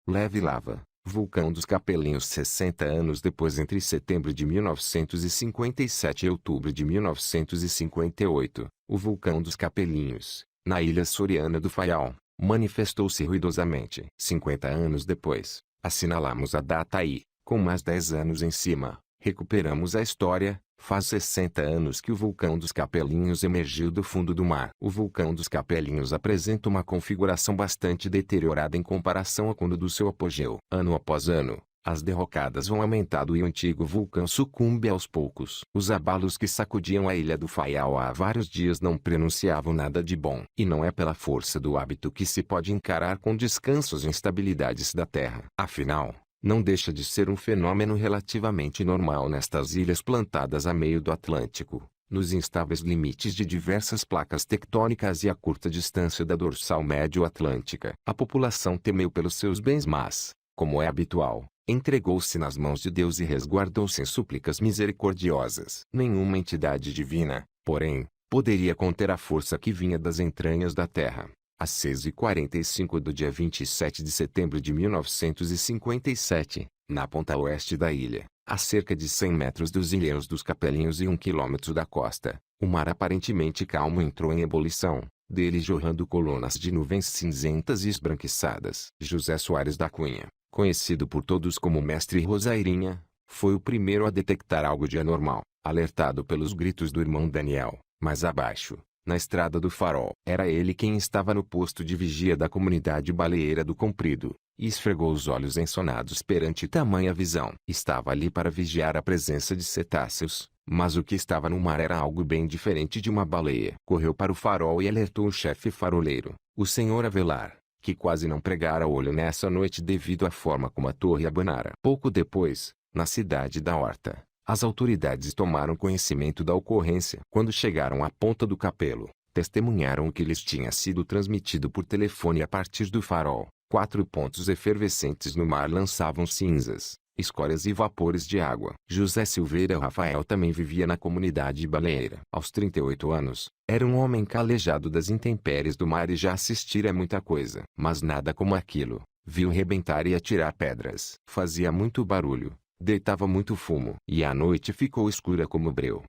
Leve lava. Vulcão dos Capelinhos 60 anos depois entre setembro de 1957 e outubro de 1958, o vulcão dos Capelinhos, na ilha Soriana do Faial, manifestou-se ruidosamente. 50 anos depois, assinalamos a data e, com mais 10 anos em cima, recuperamos a história. Faz 60 anos que o vulcão dos Capelinhos emergiu do fundo do mar. O vulcão dos Capelinhos apresenta uma configuração bastante deteriorada em comparação a quando do seu apogeu. Ano após ano, as derrocadas vão aumentando e o antigo vulcão sucumbe aos poucos. Os abalos que sacudiam a ilha do Faial há vários dias não prenunciavam nada de bom. E não é pela força do hábito que se pode encarar com descanso as instabilidades da Terra. Afinal, não deixa de ser um fenômeno relativamente normal nestas ilhas plantadas a meio do Atlântico, nos instáveis limites de diversas placas tectônicas e a curta distância da dorsal médio-atlântica. A população temeu pelos seus bens mas, como é habitual, entregou-se nas mãos de Deus e resguardou-se em súplicas misericordiosas. Nenhuma entidade divina, porém, poderia conter a força que vinha das entranhas da terra. Às 6h45 do dia 27 de setembro de 1957, na ponta oeste da ilha, a cerca de 100 metros dos Ilhéus dos Capelinhos e 1 quilômetro da costa, o mar aparentemente calmo entrou em ebulição, dele jorrando colunas de nuvens cinzentas e esbranquiçadas. José Soares da Cunha, conhecido por todos como Mestre Rosairinha, foi o primeiro a detectar algo de anormal, alertado pelos gritos do irmão Daniel. Mais abaixo, na estrada do Farol, era ele quem estava no posto de vigia da comunidade baleeira do Comprido, e esfregou os olhos ensonados perante tamanha visão. Estava ali para vigiar a presença de cetáceos, mas o que estava no mar era algo bem diferente de uma baleia. Correu para o farol e alertou o chefe faroleiro, o senhor Avelar, que quase não pregara olho nessa noite devido à forma como a torre abanara. Pouco depois, na cidade da Horta, as autoridades tomaram conhecimento da ocorrência. Quando chegaram à ponta do Capelo, testemunharam o que lhes tinha sido transmitido por telefone a partir do farol. 4 pontos efervescentes no mar lançavam cinzas, escórias e vapores de água. José Silveira Rafael também vivia na comunidade baleeira. Aos 38 anos, era um homem calejado das intempéries do mar e já assistira a muita coisa. Mas nada como aquilo. Viu rebentar e atirar pedras. Fazia muito barulho. Deitava muito fumo. E a noite ficou escura como breu.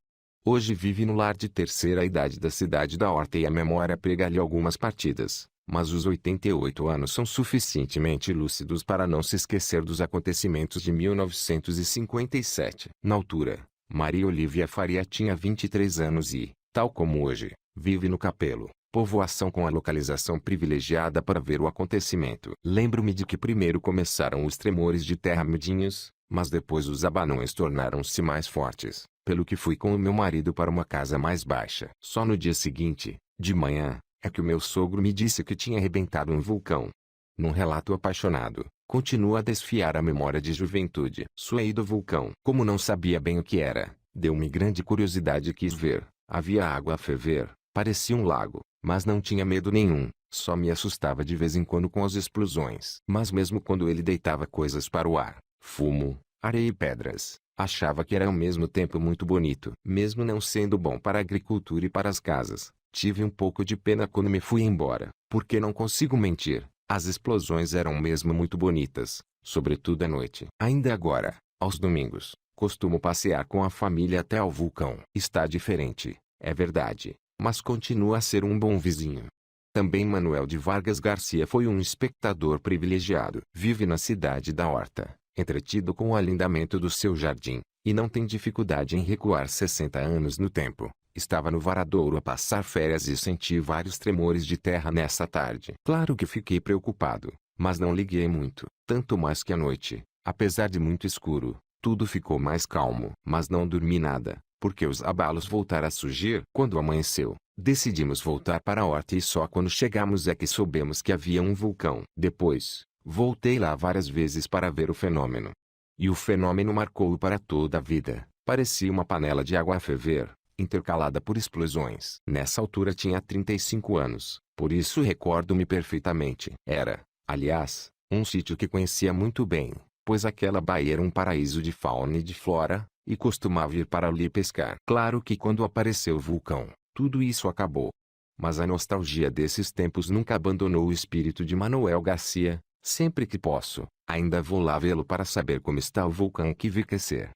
Hoje vive no lar de terceira idade da cidade da Horta e a memória prega-lhe algumas partidas. Mas os 88 anos são suficientemente lúcidos para não se esquecer dos acontecimentos de 1957. Na altura, Maria Olívia Faria tinha 23 anos e, tal como hoje, vive no Capelo, povoação com a localização privilegiada para ver o acontecimento. Lembro-me de que primeiro começaram os tremores de terra medinhos, mas depois os abanões tornaram-se mais fortes, pelo que fui com o meu marido para uma casa mais baixa. Só no dia seguinte, de manhã, é que o meu sogro me disse que tinha arrebentado um vulcão. Num relato apaixonado, continua a desfiar a memória de juventude. Suei do vulcão. Como não sabia bem o que era, deu-me grande curiosidade e quis ver. Havia água a ferver, parecia um lago, mas não tinha medo nenhum. Só me assustava de vez em quando com as explosões. Mas mesmo quando ele deitava coisas para o ar, fumo, areia e pedras, achava que era ao mesmo tempo muito bonito. Mesmo não sendo bom para a agricultura e para as casas, tive um pouco de pena quando me fui embora, porque não consigo mentir, as explosões eram mesmo muito bonitas, sobretudo à noite. Ainda agora, aos domingos, costumo passear com a família até ao vulcão. Está diferente, é verdade, mas continua a ser um bom vizinho. Também Manuel de Vargas Garcia foi um espectador privilegiado. Vive na cidade da Horta, entretido com o alindamento do seu jardim, e não tem dificuldade em recuar 60 anos no tempo. Estava no Varadouro a passar férias e senti vários tremores de terra nessa tarde. Claro que fiquei preocupado, mas não liguei muito. Tanto mais que à noite, apesar de muito escuro, tudo ficou mais calmo. Mas não dormi nada, porque os abalos voltaram a surgir. Quando amanheceu, decidimos voltar para a Horta e só quando chegamos é que soubemos que havia um vulcão. Depois, voltei lá várias vezes para ver o fenômeno. E o fenômeno marcou-o para toda a vida. Parecia uma panela de água a ferver, intercalada por explosões. Nessa altura tinha 35 anos, por isso recordo-me perfeitamente. Era, aliás, um sítio que conhecia muito bem, pois aquela baía era um paraíso de fauna e de flora, e costumava ir para ali pescar. Claro que quando apareceu o vulcão, tudo isso acabou. Mas a nostalgia desses tempos nunca abandonou o espírito de Manuel Garcia, Sempre que posso, ainda vou lá vê-lo para saber como está o vulcão que vi crescer.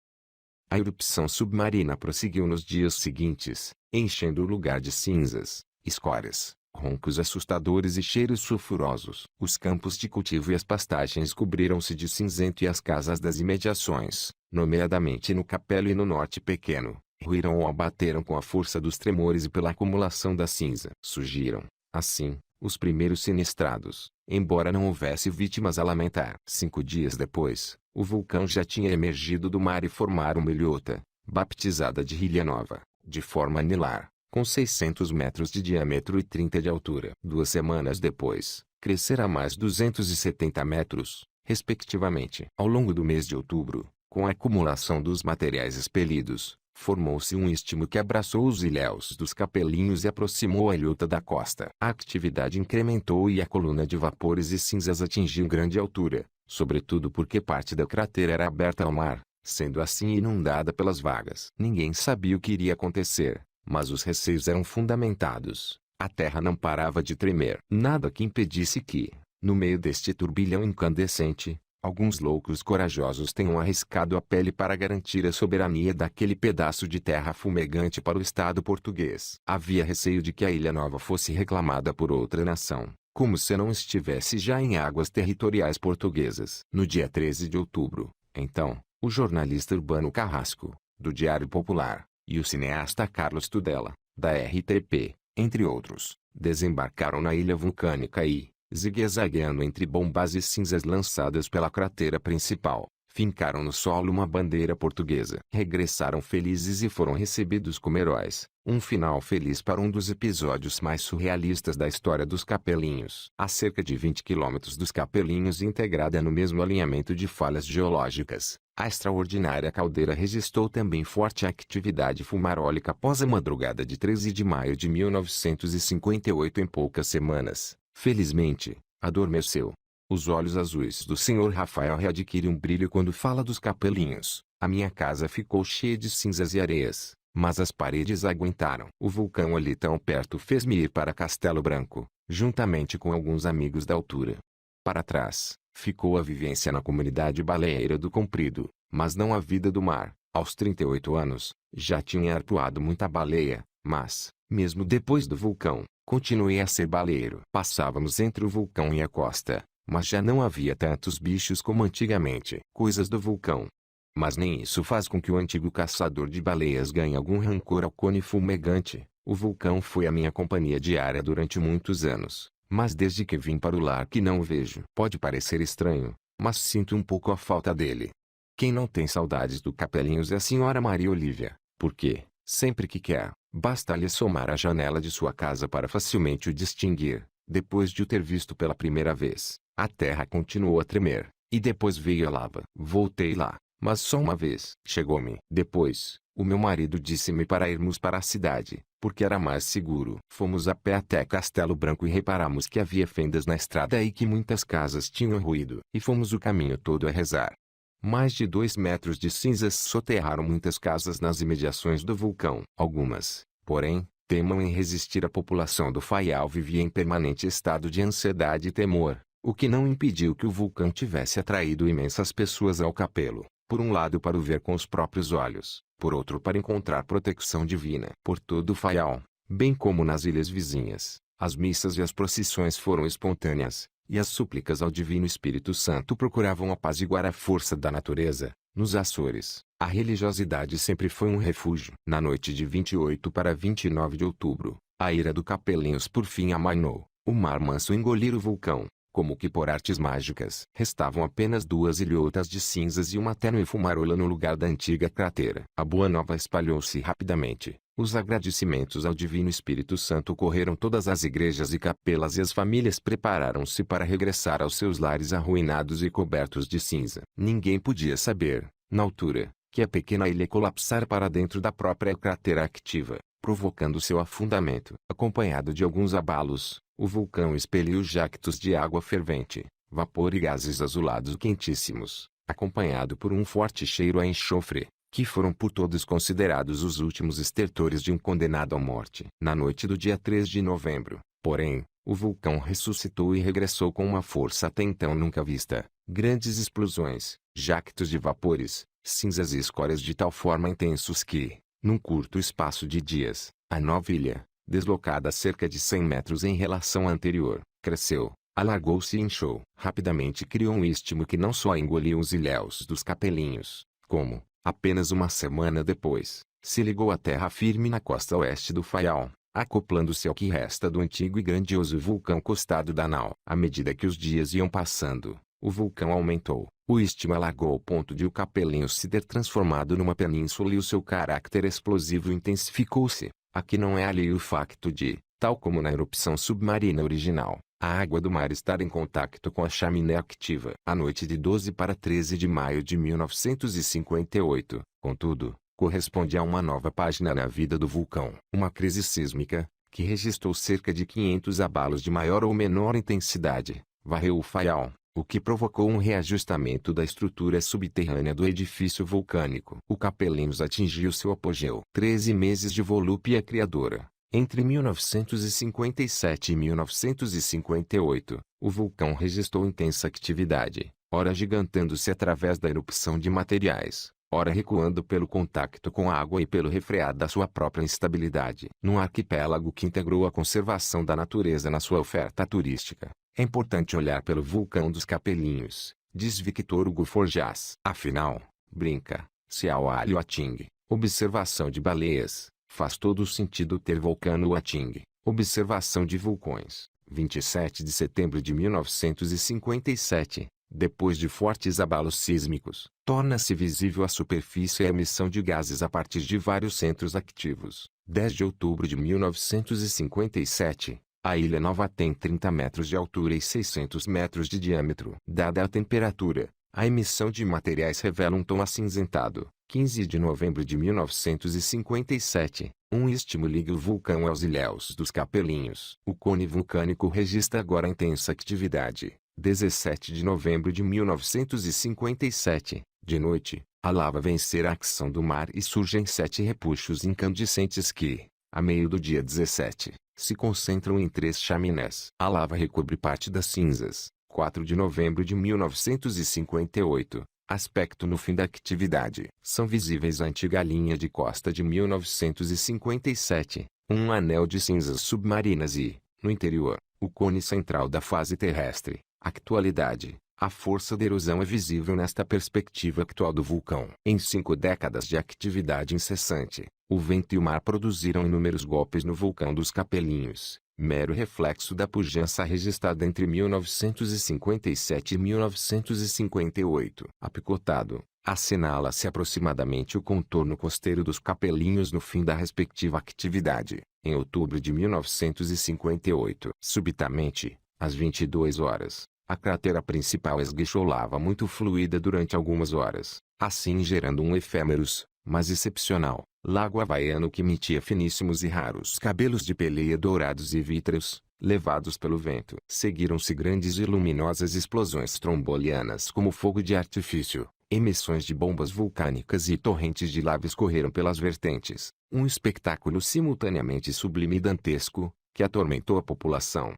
A erupção submarina prosseguiu nos dias seguintes, enchendo o lugar de cinzas, escórias, roncos assustadores e cheiros sulfurosos. Os campos de cultivo e as pastagens cobriram-se de cinzento e as casas das imediações, nomeadamente no Capelo e no Norte Pequeno, ruíram ou abateram com a força dos tremores e pela acumulação da cinza. Surgiram, assim, os primeiros sinistrados, embora não houvesse vítimas a lamentar. 5 dias depois, o vulcão já tinha emergido do mar e formara uma ilhota, baptizada de Ilha Nova, de forma anelar, com 600 metros de diâmetro e 30 de altura. 2 semanas depois, crescerá mais 270 metros, respectivamente. Ao longo do mês de outubro, com a acumulação dos materiais expelidos, formou-se um istmo que abraçou os ilhéus dos Capelinhos e aproximou a ilhota da costa. A atividade incrementou e a coluna de vapores e cinzas atingiu grande altura, sobretudo porque parte da cratera era aberta ao mar, sendo assim inundada pelas vagas. Ninguém sabia o que iria acontecer, mas os receios eram fundamentados. A terra não parava de tremer. Nada que impedisse que, no meio deste turbilhão incandescente, alguns loucos corajosos tenham arriscado a pele para garantir a soberania daquele pedaço de terra fumegante para o Estado português. Havia receio de que a Ilha Nova fosse reclamada por outra nação, como se não estivesse já em águas territoriais portuguesas. No dia 13 de outubro, então, o jornalista Urbano Carrasco, do Diário Popular, e o cineasta Carlos Tudela, da RTP, entre outros, desembarcaram na ilha vulcânica e, zigue-zagueando entre bombas e cinzas lançadas pela cratera principal, fincaram no solo uma bandeira portuguesa. Regressaram felizes e foram recebidos como heróis. Um final feliz para um dos episódios mais surrealistas da história dos Capelinhos. A cerca de 20 quilômetros dos Capelinhos, integrada no mesmo alinhamento de falhas geológicas, a extraordinária caldeira registrou também forte atividade fumarólica após a madrugada de 13 de maio de 1958. Em poucas semanas, felizmente, adormeceu. Os olhos azuis do Sr. Rafael readquirem um brilho quando fala dos Capelinhos. A minha casa ficou cheia de cinzas e areias, mas as paredes aguentaram. O vulcão ali tão perto fez-me ir para Castelo Branco, juntamente com alguns amigos da altura. Para trás, ficou a vivência na comunidade baleeira do Comprido, mas não a vida do mar. Aos 38 anos, já tinha arpoado muita baleia, mas, mesmo depois do vulcão, continuei a ser baleeiro. Passávamos entre o vulcão e a costa, mas já não havia tantos bichos como antigamente. Coisas do vulcão. Mas nem isso faz com que o antigo caçador de baleias ganhe algum rancor ao cone fumegante. O vulcão foi a minha companhia diária durante muitos anos, mas desde que vim para o lar que não o vejo. Pode parecer estranho, mas sinto um pouco a falta dele. Quem não tem saudades do Capelinhos é a senhora Maria Olívia, porque, sempre que quer, basta-lhe assomar a janela de sua casa para facilmente o distinguir. Depois de o ter visto pela primeira vez, a terra continuou a tremer, e depois veio a lava. Voltei lá, mas só uma vez. Chegou-me. Depois, o meu marido disse-me para irmos para a cidade, porque era mais seguro. Fomos a pé até Castelo Branco e reparamos que havia fendas na estrada e que muitas casas tinham ruído. E fomos o caminho todo a rezar. Mais de 2 metros de cinzas soterraram muitas casas nas imediações do vulcão. Algumas, porém, temam em resistir. A população do Faial vivia em permanente estado de ansiedade e temor, o que não impediu que o vulcão tivesse atraído imensas pessoas ao Capelo, por um lado para o ver com os próprios olhos, por outro para encontrar proteção divina. Por todo o Faial, bem como nas ilhas vizinhas, as missas e as procissões foram espontâneas, e as súplicas ao Divino Espírito Santo procuravam apaziguar a força da natureza. Nos Açores, a religiosidade sempre foi um refúgio. Na noite de 28 para 29 de outubro, a ira do Capelinhos por fim amainou. O mar manso engoliu o vulcão, como que por artes mágicas. Restavam apenas 2 ilhotas de cinzas e uma tênue fumarola no lugar da antiga cratera. A boa nova espalhou-se rapidamente. Os agradecimentos ao Divino Espírito Santo correram todas as igrejas e capelas e as famílias prepararam-se para regressar aos seus lares arruinados e cobertos de cinza. Ninguém podia saber, na altura, que a pequena ilha colapsara para dentro da própria cratera ativa, provocando seu afundamento. Acompanhado de alguns abalos, o vulcão expeliu jactos de água fervente, vapor e gases azulados quentíssimos, acompanhado por um forte cheiro a enxofre, que foram por todos considerados os últimos estertores de um condenado à morte. Na noite do dia 3 de novembro, porém, o vulcão ressuscitou e regressou com uma força até então nunca vista. Grandes explosões, jactos de vapores, cinzas e escórias de tal forma intensos que, num curto espaço de dias, a nova ilha, deslocada a cerca de 100 metros em relação à anterior, cresceu, alargou-se e inchou. Rapidamente criou um istmo que não só engoliu os ilhéus dos Capelinhos, como, apenas uma semana depois, se ligou à terra firme na costa oeste do Faial, acoplando-se ao que resta do antigo e grandioso vulcão Costado da Nau. À medida que os dias iam passando, o vulcão aumentou, o istmo alargou ao ponto de o Capelinhos se ter transformado numa península e o seu caráter explosivo intensificou-se. Aqui não é alheio o facto de, tal como na erupção submarina original, a água do mar estar em contato com a chaminé ativa. A noite de 12 para 13 de maio de 1958, contudo, corresponde a uma nova página na vida do vulcão. Uma crise sísmica, que registrou cerca de 500 abalos de maior ou menor intensidade, varreu o Faial, o que provocou um reajustamento da estrutura subterrânea do edifício vulcânico. O Capelinhos atingiu seu apogeu. 13 meses de volúpia criadora. Entre 1957 e 1958, o vulcão registrou intensa atividade, ora gigantando-se através da erupção de materiais, ora recuando pelo contato com a água e pelo refrear da sua própria instabilidade. Num arquipélago que integrou a conservação da natureza na sua oferta turística, é importante olhar pelo vulcão dos Capelinhos, diz Victor Hugo Forjas. Afinal, brinca, se há o Alho Ating, observação de baleias, faz todo o sentido ter vulcão no Ating. Observação de vulcões. 27 de setembro de 1957, depois de fortes abalos sísmicos, torna-se visível à superfície a emissão de gases a partir de vários centros ativos. 10 de outubro de 1957, a Ilha Nova tem 30 metros de altura e 600 metros de diâmetro. Dada a temperatura, a emissão de materiais revela um tom acinzentado. 15 de novembro de 1957, um istmo liga o vulcão aos ilhéus dos Capelinhos. O cone vulcânico registra agora intensa atividade. 17 de novembro de 1957, de noite, a lava vencer a ação do mar e surgem 7 repuxos incandescentes que, a meio do dia 17, se concentram em 3 chaminés. A lava recobre parte das cinzas. 4 de novembro de 1958. Aspecto no fim da atividade. São visíveis a antiga linha de costa de 1957, um anel de cinzas submarinas e, no interior, o cone central da fase terrestre. Actualidade. A força da erosão é visível nesta perspectiva atual do vulcão. Em 5 décadas de atividade incessante, o vento e o mar produziram inúmeros golpes no vulcão dos Capelinhos, mero reflexo da pujança registrada entre 1957 e 1958. Apicotado, assinala-se aproximadamente o contorno costeiro dos Capelinhos no fim da respectiva atividade, em outubro de 1958. Subitamente, às 22 horas, a cratera principal esguichou lava muito fluida durante algumas horas, assim gerando um efêmeros, mas excepcional, lago havaiano que emitia finíssimos e raros cabelos de peleia dourados e vítreos, levados pelo vento. Seguiram-se grandes e luminosas explosões trombolianas como fogo de artifício, emissões de bombas vulcânicas e torrentes de lava escorreram pelas vertentes, um espetáculo simultaneamente sublime e dantesco, que atormentou a população.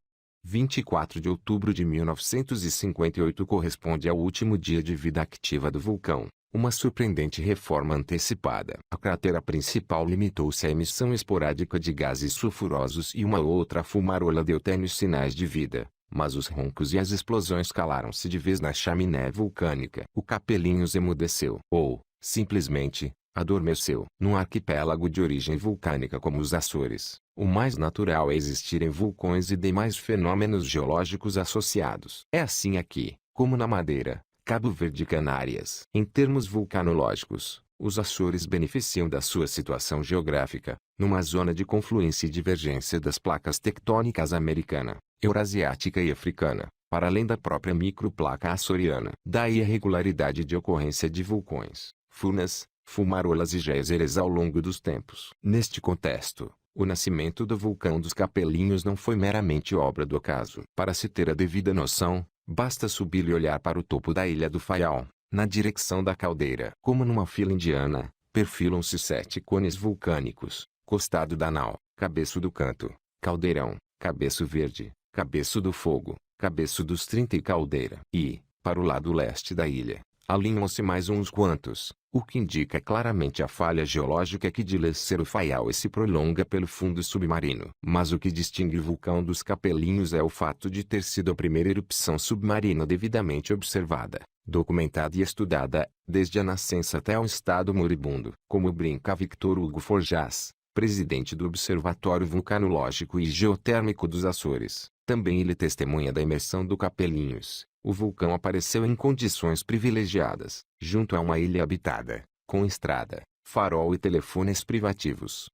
24 de outubro de 1958 corresponde ao último dia de vida ativa do vulcão, uma surpreendente reforma antecipada. A cratera principal limitou-se à emissão esporádica de gases sulfurosos e uma ou outra fumarola deu tênues sinais de vida, mas os roncos e as explosões calaram-se de vez na chaminé vulcânica. O Capelinhos emudeceu, ou, simplesmente, adormeceu. Num arquipélago de origem vulcânica como os Açores, o mais natural é existirem vulcões e demais fenômenos geológicos associados. É assim aqui, como na Madeira, Cabo Verde e Canárias. Em termos vulcanológicos, os Açores beneficiam da sua situação geográfica, numa zona de confluência e divergência das placas tectônicas americana, eurasiática e africana, para além da própria microplaca açoriana. Daí a regularidade de ocorrência de vulcões, funas, fumarolas e geysers ao longo dos tempos. Neste contexto, o nascimento do vulcão dos Capelinhos não foi meramente obra do acaso. Para se ter a devida noção, basta subir e olhar para o topo da ilha do Faial, na direção da caldeira. Como numa fila indiana, perfilam-se 7 cones vulcânicos: Costado da Nau, Cabeço do Canto, Caldeirão, Cabeço Verde, Cabeço do Fogo, Cabeço dos 30 e Caldeira. E, para o lado leste da ilha, alinham-se mais uns quantos, o que indica claramente a falha geológica que de descer o Faial e se prolonga pelo fundo submarino. Mas o que distingue o vulcão dos Capelinhos é o fato de ter sido a primeira erupção submarina devidamente observada, documentada e estudada, desde a nascença até o estado moribundo. Como brinca Victor Hugo Forjás, presidente do Observatório Vulcanológico e Geotérmico dos Açores, também ele testemunha da imersão do Capelinhos. O vulcão apareceu em condições privilegiadas, junto a uma ilha habitada, com estrada, farol e telefones privativos.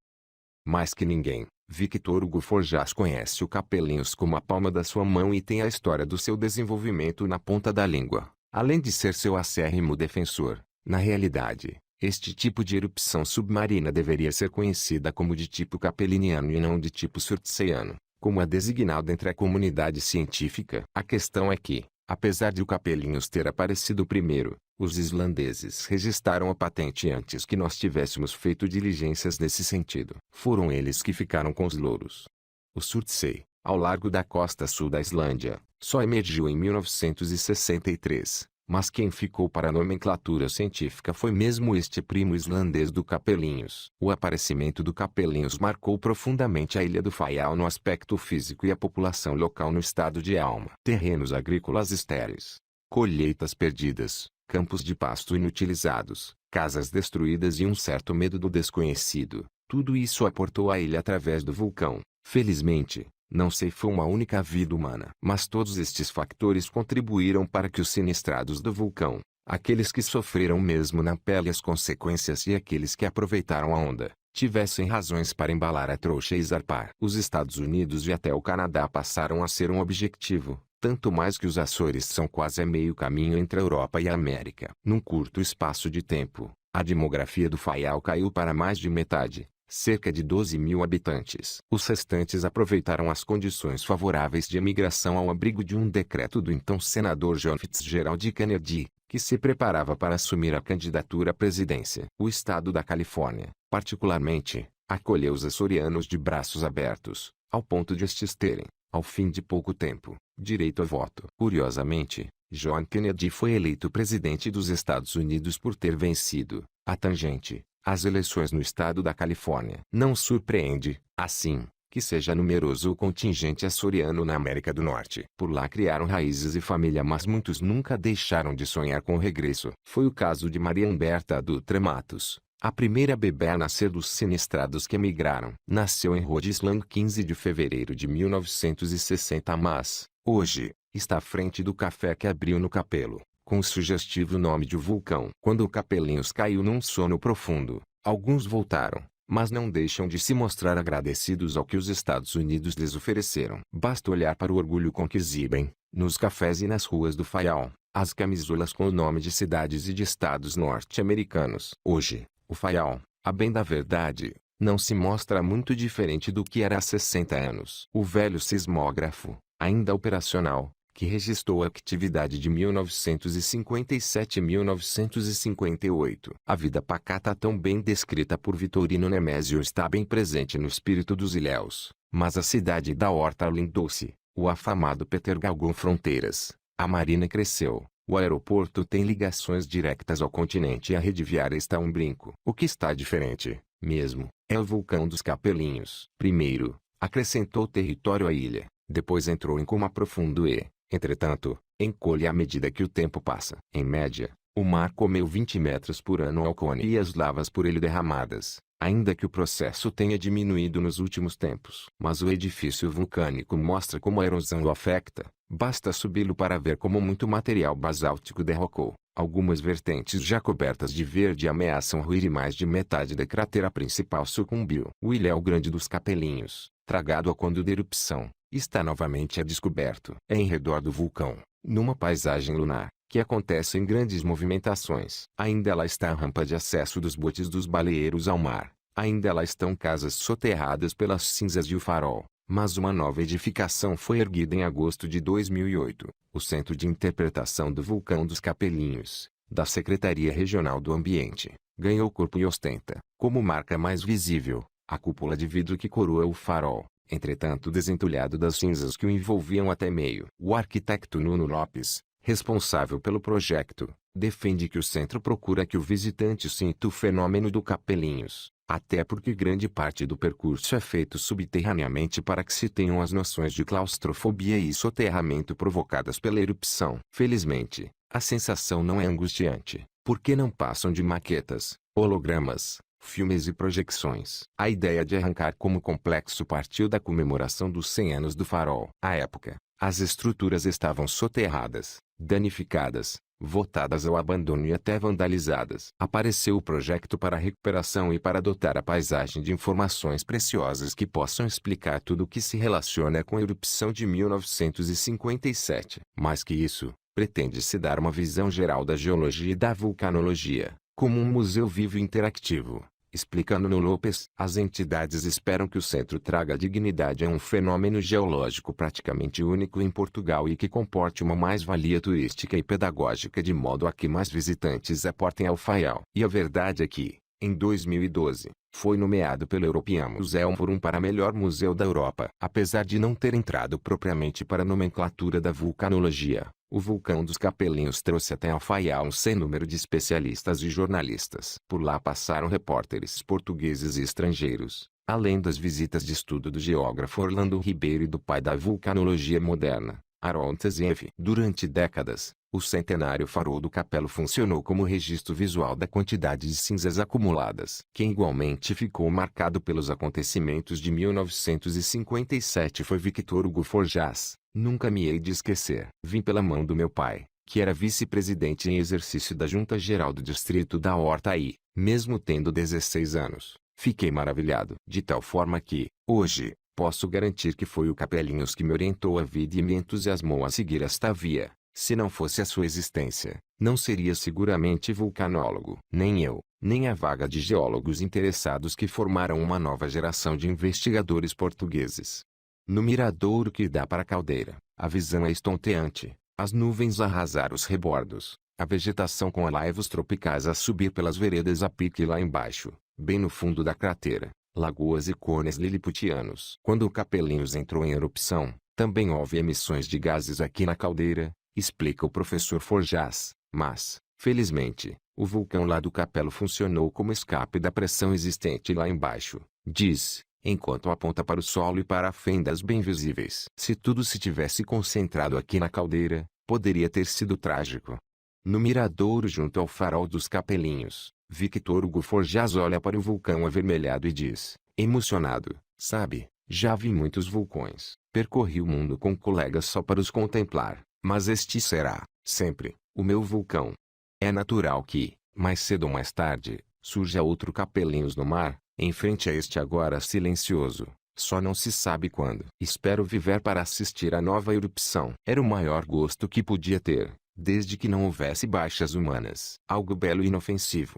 Mais que ninguém, Victor Hugo Forjás conhece o Capelinhos como a palma da sua mão e tem a história do seu desenvolvimento na ponta da língua. Além de ser seu acérrimo defensor, na realidade, este tipo de erupção submarina deveria ser conhecida como de tipo capeliniano e não de tipo surtseyano, como é designado entre a comunidade científica. A questão é que, apesar de o Capelinhos ter aparecido primeiro, os islandeses registraram a patente antes que nós tivéssemos feito diligências nesse sentido. Foram eles que ficaram com os louros. O Surtsey, ao largo da costa sul da Islândia, só emergiu em 1963, mas quem ficou para a nomenclatura científica foi mesmo este primo islandês do Capelinhos. O aparecimento do Capelinhos marcou profundamente a ilha do Faial no aspecto físico e a população local no estado de alma. Terrenos agrícolas estéreis, colheitas perdidas, campos de pasto inutilizados, casas destruídas e um certo medo do desconhecido. Tudo isso aportou à ilha através do vulcão. Felizmente, não ceifou uma única vida humana. Mas todos estes fatores contribuíram para que os sinistrados do vulcão, aqueles que sofreram mesmo na pele as consequências e aqueles que aproveitaram a onda, tivessem razões para embalar a trouxa e zarpar. Os Estados Unidos e até o Canadá passaram a ser um objetivo, tanto mais que os Açores são quase a meio caminho entre a Europa e a América. Num curto espaço de tempo, a demografia do Faial caiu para mais de metade, cerca de 12 mil habitantes. Os restantes aproveitaram as condições favoráveis de emigração ao abrigo de um decreto do então senador John Fitzgerald Kennedy, que se preparava para assumir a candidatura à presidência. O estado da Califórnia, particularmente, acolheu os açorianos de braços abertos, ao ponto de estes terem, ao fim de pouco tempo, direito a voto. Curiosamente, John Kennedy foi eleito presidente dos Estados Unidos por ter vencido, à tangente, as eleições no estado da Califórnia. Não surpreende, assim, que seja numeroso o contingente açoriano na América do Norte. Por lá criaram raízes e família, mas muitos nunca deixaram de sonhar com o regresso. Foi o caso de Maria Humberta Dutra Matos, a primeira bebê a nascer dos sinistrados que emigraram. Nasceu em Rhode Island 15 de fevereiro de 1960, mas, hoje, está à frente do café que abriu no Capelo, com o sugestivo nome de vulcão. Quando o Capelinhos caiu num sono profundo, alguns voltaram, mas não deixam de se mostrar agradecidos ao que os Estados Unidos lhes ofereceram. Basta olhar para o orgulho com que exibem, nos cafés e nas ruas do Faial, as camisolas com o nome de cidades e de estados norte-americanos. Hoje, o Faial, a bem da verdade, não se mostra muito diferente do que era há 60 anos. O velho sismógrafo, ainda operacional, que registrou a atividade de 1957 e 1958. A vida pacata tão bem descrita por Vitorino Nemésio está bem presente no espírito dos ilhéus, mas a cidade da horta alindou-se, o afamado Peter galgou fronteiras, a marina cresceu, o aeroporto tem ligações diretas ao continente e a rede viária está um brinco. O que está diferente, mesmo, é o vulcão dos Capelinhos. Primeiro, acrescentou território à ilha, depois entrou em coma profundo e, entretanto, encolhe à medida que o tempo passa. Em média, o mar comeu 20 metros por ano ao cone e as lavas por ele derramadas, ainda que o processo tenha diminuído nos últimos tempos. Mas o edifício vulcânico mostra como a erosão o afeta, basta subi-lo para ver como muito material basáltico derrocou. Algumas vertentes já cobertas de verde ameaçam ruir e mais de metade da cratera principal sucumbiu. O Ilhéu Grande dos Capelinhos, tragado a quando da erupção, está novamente a descoberto. É em redor do vulcão, numa paisagem lunar, que acontece em grandes movimentações. Ainda lá está a rampa de acesso dos botes dos baleeiros ao mar. Ainda lá estão casas soterradas pelas cinzas e o farol. Mas uma nova edificação foi erguida em agosto de 2008, o Centro de Interpretação do Vulcão dos Capelinhos, da Secretaria Regional do Ambiente. Ganhou corpo e ostenta, como marca mais visível, a cúpula de vidro que coroa o farol, entretanto desentulhado das cinzas que o envolviam até meio. O arquiteto Nuno Lopes, responsável pelo projeto, defende que o centro procura que o visitante sinta o fenômeno do Capelinhos, até porque grande parte do percurso é feito subterraneamente para que se tenham as noções de claustrofobia e soterramento provocadas pela erupção. Felizmente, a sensação não é angustiante, porque não passam de maquetas, hologramas, filmes e projeções. A ideia de arrancar como complexo partiu da comemoração dos 100 anos do Farol. À época, as estruturas estavam soterradas, danificadas, votadas ao abandono e até vandalizadas. Apareceu o projeto para a recuperação e para dotar a paisagem de informações preciosas que possam explicar tudo o que se relaciona com a erupção de 1957. Mais que isso, pretende-se dar uma visão geral da geologia e da vulcanologia, como um museu vivo e interativo. Explicando no Lopes, as entidades esperam que o centro traga dignidade a um fenômeno geológico praticamente único em Portugal e que comporte uma mais-valia turística e pedagógica de modo a que mais visitantes aportem ao Faial. E a verdade é que, em 2012, foi nomeado pelo European Museum Forum para melhor museu da Europa. Apesar de não ter entrado propriamente para a nomenclatura da vulcanologia, o vulcão dos Capelinhos trouxe até ao Faial um sem número de especialistas e jornalistas. Por lá passaram repórteres portugueses e estrangeiros, além das visitas de estudo do geógrafo Orlando Ribeiro e do pai da vulcanologia moderna, Harold Teziev. Durante décadas, o centenário farol do Capelo funcionou como registro visual da quantidade de cinzas acumuladas. Quem igualmente ficou marcado pelos acontecimentos de 1957 foi Victor Hugo Forjás. Nunca me hei de esquecer. Vim pela mão do meu pai, que era vice-presidente em exercício da Junta Geral do Distrito da Horta e, mesmo tendo 16 anos, fiquei maravilhado. De tal forma que, hoje, posso garantir que foi o Capelinhos que me orientou a vida e me entusiasmou a seguir esta via. Se não fosse a sua existência, não seria seguramente vulcanólogo. Nem eu, nem a vaga de geólogos interessados que formaram uma nova geração de investigadores portugueses. No miradouro que dá para a caldeira, a visão é estonteante. As nuvens arrasaram os rebordos, a vegetação com laivos tropicais a subir pelas veredas a pique lá embaixo, bem no fundo da cratera, lagoas e cones liliputianos. Quando o Capelinhos entrou em erupção, também houve emissões de gases aqui na caldeira, explica o professor Forjás, mas, felizmente, o vulcão lá do Capelo funcionou como escape da pressão existente lá embaixo, diz, enquanto aponta para o solo e para a fendas bem visíveis. Se tudo se tivesse concentrado aqui na caldeira, poderia ter sido trágico. No miradouro junto ao farol dos Capelinhos, Victor Hugo Forjás olha para o vulcão avermelhado e diz, emocionado, sabe, já vi muitos vulcões, percorri o mundo com colegas só para os contemplar, mas este será, sempre, o meu vulcão. É natural que, mais cedo ou mais tarde, surja outro Capelinhos no mar, em frente a este agora silencioso, só não se sabe quando. Espero viver para assistir à nova erupção. Era o maior gosto que podia ter, desde que não houvesse baixas humanas. Algo belo e inofensivo.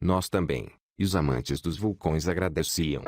Nós também, e os amantes dos vulcões agradeciam.